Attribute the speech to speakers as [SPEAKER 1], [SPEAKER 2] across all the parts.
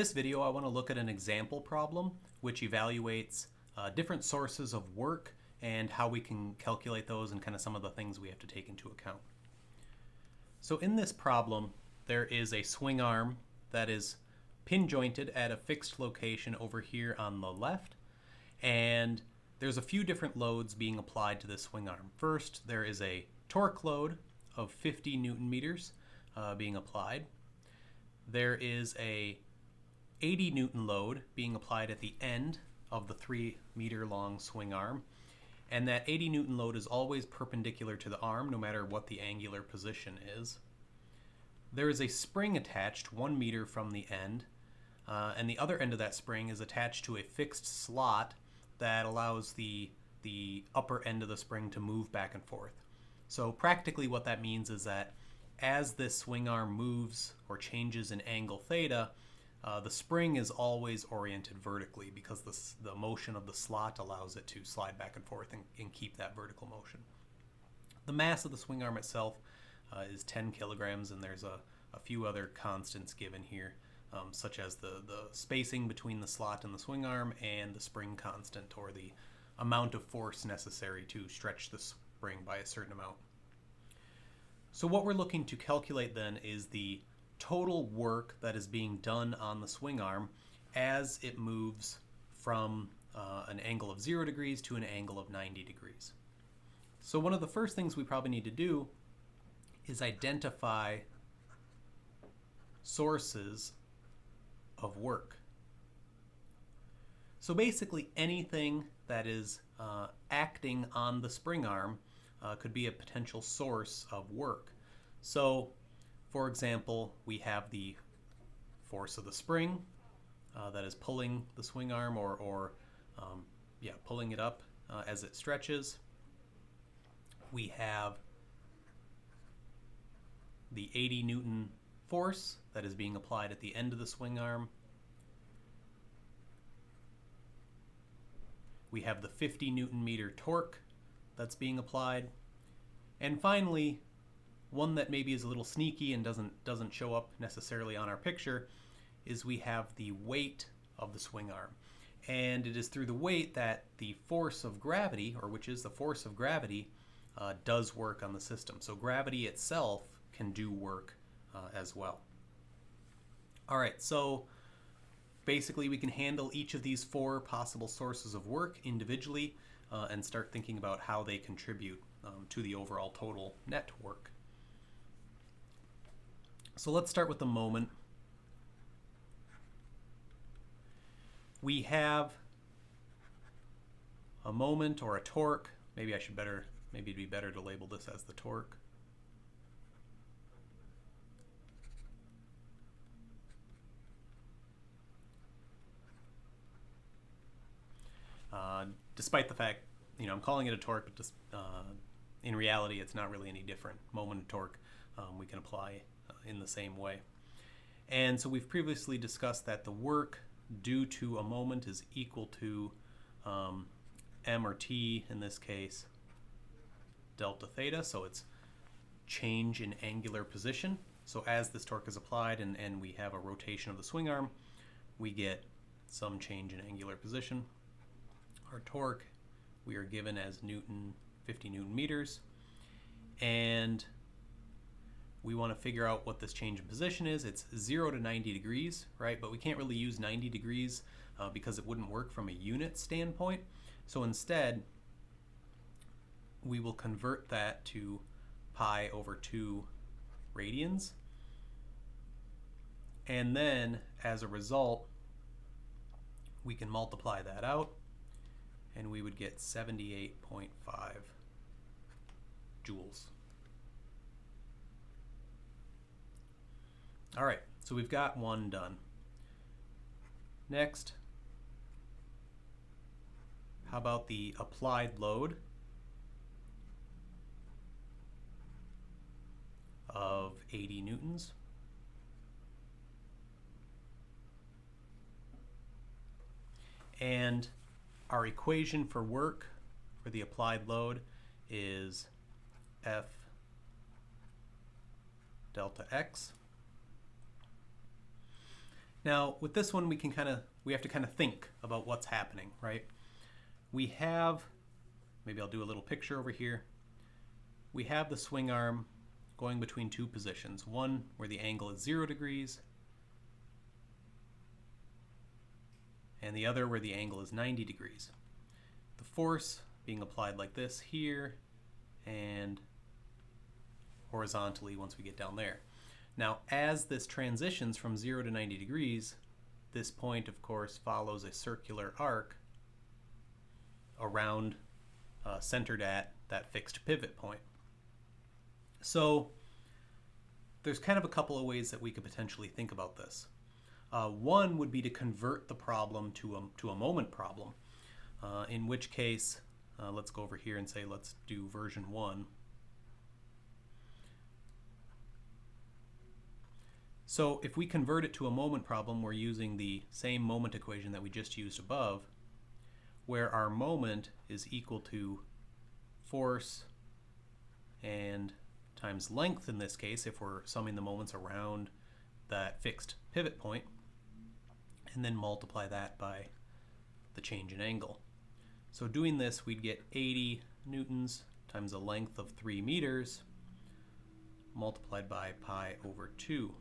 [SPEAKER 1] this video, I want to look at an example problem which evaluates different sources of work and how we can calculate those and kind of some of the things we have to take into account. So in this problem, there is a swing arm that is pin jointed at a fixed location over here on the left, and there's a few different loads being applied to this swing arm. First, there is a torque load of 50 Newton meters being applied. There is a 80 Newton load being applied at the end of the 3-meter long swing arm, and that 80 Newton load is always perpendicular to the arm no matter what the angular position is. There is a spring attached 1 meter from the end, and the other end of that spring is attached to a fixed slot that allows the upper end of the spring to move back and forth. So practically what that means is that as this swing arm moves or changes in angle theta, the spring is always oriented vertically because the motion of the slot allows it to slide back and forth and keep that vertical motion. The mass of the swing arm itself is 10 kilograms, and there's a few other constants given here, such as the spacing between the slot and the swing arm and the spring constant, or the amount of force necessary to stretch the spring by a certain amount. So what we're looking to calculate then is the total work that is being done on the swing arm as it moves from an angle of 0 degrees to an angle of 90 degrees. So one of the first things we probably need to do is identify sources of work. So basically anything that is acting on the spring arm could be a potential source of work. So for example, we have the force of the spring that is pulling the swing arm or pulling it up as it stretches. We have the 80 Newton force that is being applied at the end of the swing arm. We have the 50 Newton meter torque that's being applied. And finally, one that maybe is a little sneaky and doesn't show up necessarily on our picture is we have the weight of the swing arm. And it is through the weight that the force of gravity, or which is the force of gravity, does work on the system. So gravity itself can do work as well. All right, so basically we can handle each of these 4 possible sources of work individually and start thinking about how they contribute to the overall total net work. So let's start with the moment. We have a moment or a torque. Maybe it'd be better to label this as the torque. Despite the fact, I'm calling it a torque, but just in reality, it's not really any different. Moment and torque we can apply in the same way. And so we've previously discussed that the work due to a moment is equal to m or t, in this case, delta theta. So it's change in angular position. So as this torque is applied and we have a rotation of the swing arm, we get some change in angular position. Our torque we are given as Newton, 50 Newton meters, and we want to figure out what this change in position is. It's 0 to 90 degrees, right? But we can't really use 90 degrees because it wouldn't work from a unit standpoint. So instead, we will convert that to pi over 2 radians. And then, as a result, we can multiply that out, and we would get 78.5 joules. All right, so we've got one done. Next, how about the applied load of 80 newtons? And our equation for work for the applied load is F delta X. Now, with this one, we have to kind of think about what's happening, right? We have, maybe I'll do a little picture over here. We have the swing arm going between two positions, one where the angle is 0 degrees, and the other where the angle is 90 degrees. The force being applied like this here, and horizontally once we get down there. Now, as this transitions from 0 to 90 degrees, this point, of course, follows a circular arc around, centered at that fixed pivot point. So there's kind of a couple of ways that we could potentially think about this. One would be to convert the problem to a moment problem, in which case, let's go over here and say let's do version 1. So if we convert it to a moment problem, we're using the same moment equation that we just used above, where our moment is equal to force and times length in this case, if we're summing the moments around that fixed pivot point, and then multiply that by the change in angle. So doing this, we'd get 80 newtons times a length of 3 meters multiplied by pi over 2.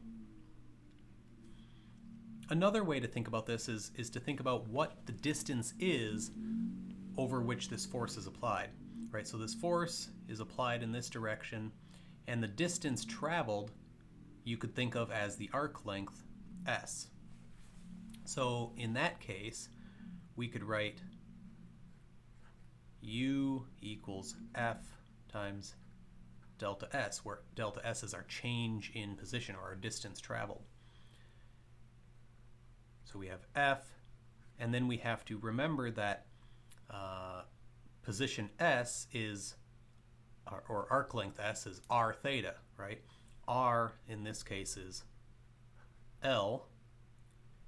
[SPEAKER 1] Another way to think about this is to think about what the distance is over which this force is applied, right? So this force is applied in this direction, and the distance traveled you could think of as the arc length s. So in that case, we could write u equals f times delta s, where delta s is our change in position, or our distance traveled. So we have f, and then we have to remember that position s is, or arc length s is r theta, right? R in this case is L,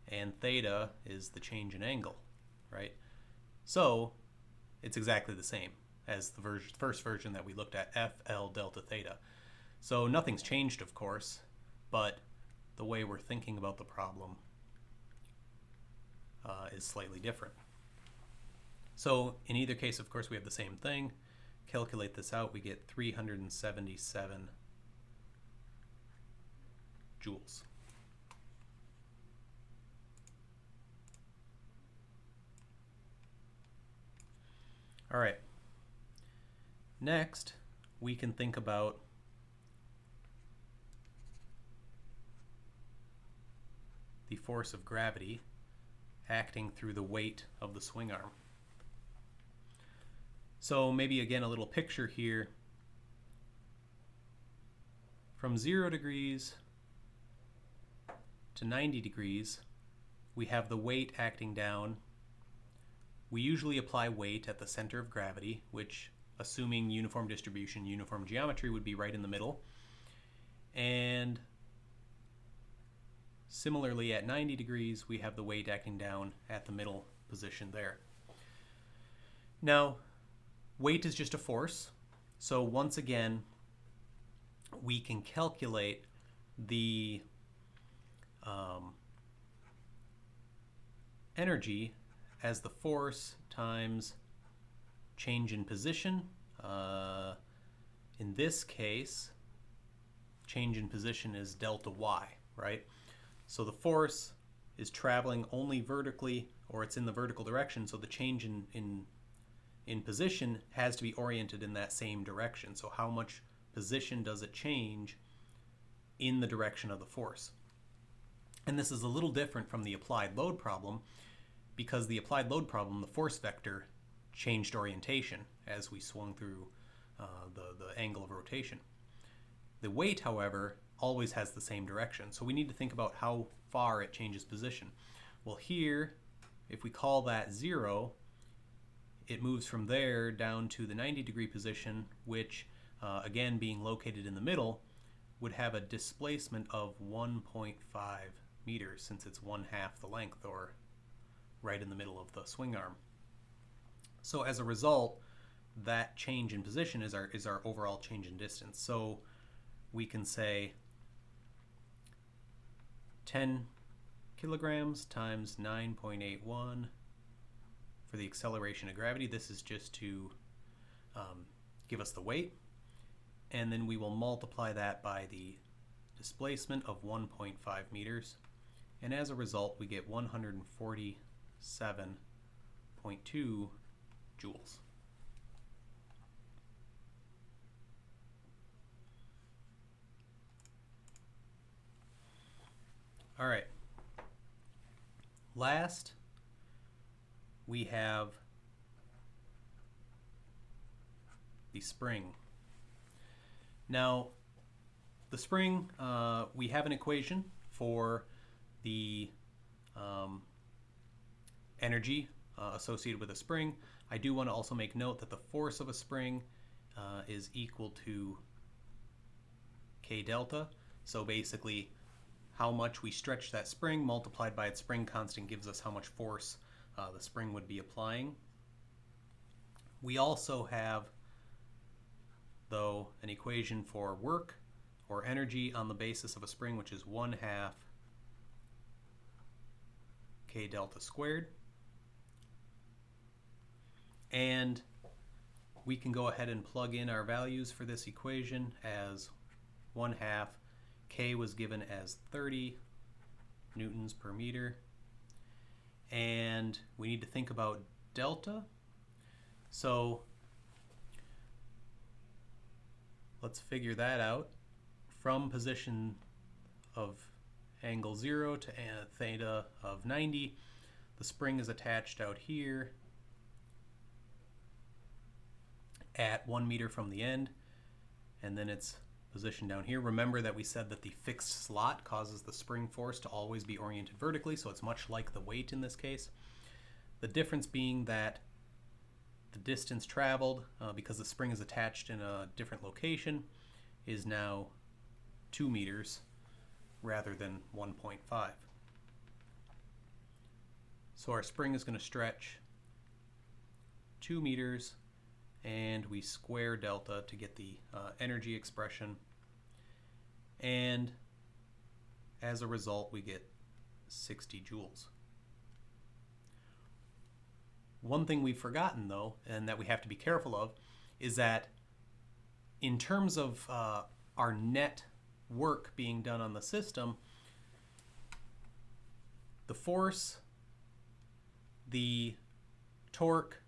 [SPEAKER 1] and theta is the change in angle, right? So it's exactly the same as the first version that we looked at, FL delta theta. So nothing's changed, of course, but the way we're thinking about the problem is slightly different. So in either case, of course, we have the same thing. Calculate this out, we get 377 joules. All right. Next, we can think about the force of gravity acting through the weight of the swing arm. So maybe again a little picture here. From 0 degrees to 90 degrees, we have the weight acting down. We usually apply weight at the center of gravity, which, assuming uniform distribution, uniform geometry, would be right in the middle. And similarly, at 90 degrees, we have the weight acting down at the middle position there. Now, weight is just a force, so once again, we can calculate the energy as the force times change in position. In this case, change in position is delta y, right? So the force is traveling only vertically, or it's in the vertical direction, so the change in position has to be oriented in that same direction. So how much position does it change in the direction of the force? And this is a little different from the applied load problem, because the applied load problem, the force vector changed orientation as we swung through the angle of rotation. The weight, however, always has the same direction. So we need to think about how far it changes position. Well, here, if we call that 0, it moves from there down to the 90-degree position, which, again, being located in the middle, would have a displacement of 1.5 meters, since it's 1/2 the length, or right in the middle of the swing arm. So as a result, that change in position is our overall change in distance. So we can say 10 kilograms times 9.81 for the acceleration of gravity. This is just to give us the weight. And then we will multiply that by the displacement of 1.5 meters. And as a result, we get 147.2 joules. All right. Last, we have the spring. Now, the spring, we have an equation for the energy associated with a spring. I do want to also make note that the force of a spring is equal to K delta. So basically, how much we stretch that spring multiplied by its spring constant gives us how much force the spring would be applying. We also have, though, an equation for work or energy on the basis of a spring, which is 1/2 K delta squared. And we can go ahead and plug in our values for this equation as 1/2. K was given as 30 newtons per meter. And we need to think about delta. So let's figure that out. From position of angle 0 to theta of 90, the spring is attached out here at 1 meter from the end, and then it's positioned down here. Remember that we said that the fixed slot causes the spring force to always be oriented vertically, so it's much like the weight in this case. The difference being that the distance traveled, because the spring is attached in a different location, is now 2 meters rather than 1.5. So our spring is going to stretch 2 meters, and we square delta to get the energy expression. And as a result, we get 60 joules. One thing we've forgotten, though, and that we have to be careful of, is that in terms of our net work being done on the system, the force, the torque,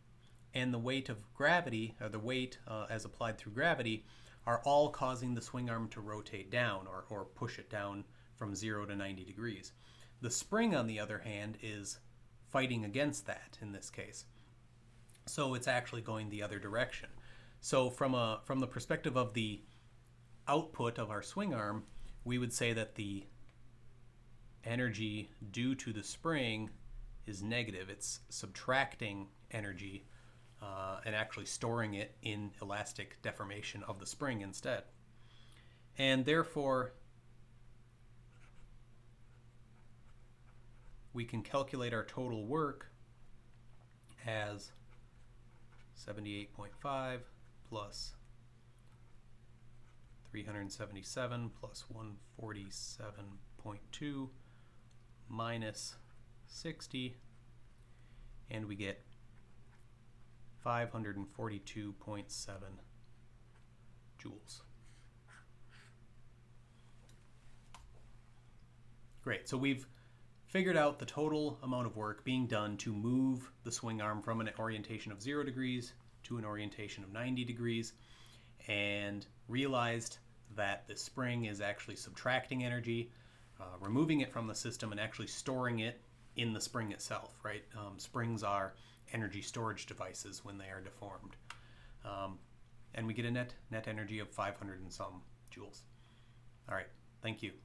[SPEAKER 1] and the weight of gravity, or the weight as applied through gravity, are all causing the swing arm to rotate down or push it down from 0 to 90 degrees. The spring, on the other hand, is fighting against that in this case. So it's actually going the other direction. So from the perspective of the output of our swing arm, we would say that the energy due to the spring is negative. It's subtracting energy and actually storing it in elastic deformation of the spring instead. And therefore, we can calculate our total work as 78.5 plus 377 plus 147.2 minus 60, and we get 542.7 joules. Great, so we've figured out the total amount of work being done to move the swing arm from an orientation of 0 degrees to an orientation of 90 degrees, and realized that the spring is actually subtracting energy, removing it from the system, and actually storing it in the spring itself, right? Springs are energy storage devices when they are deformed. And we get a net energy of 500 and some joules. All right, thank you.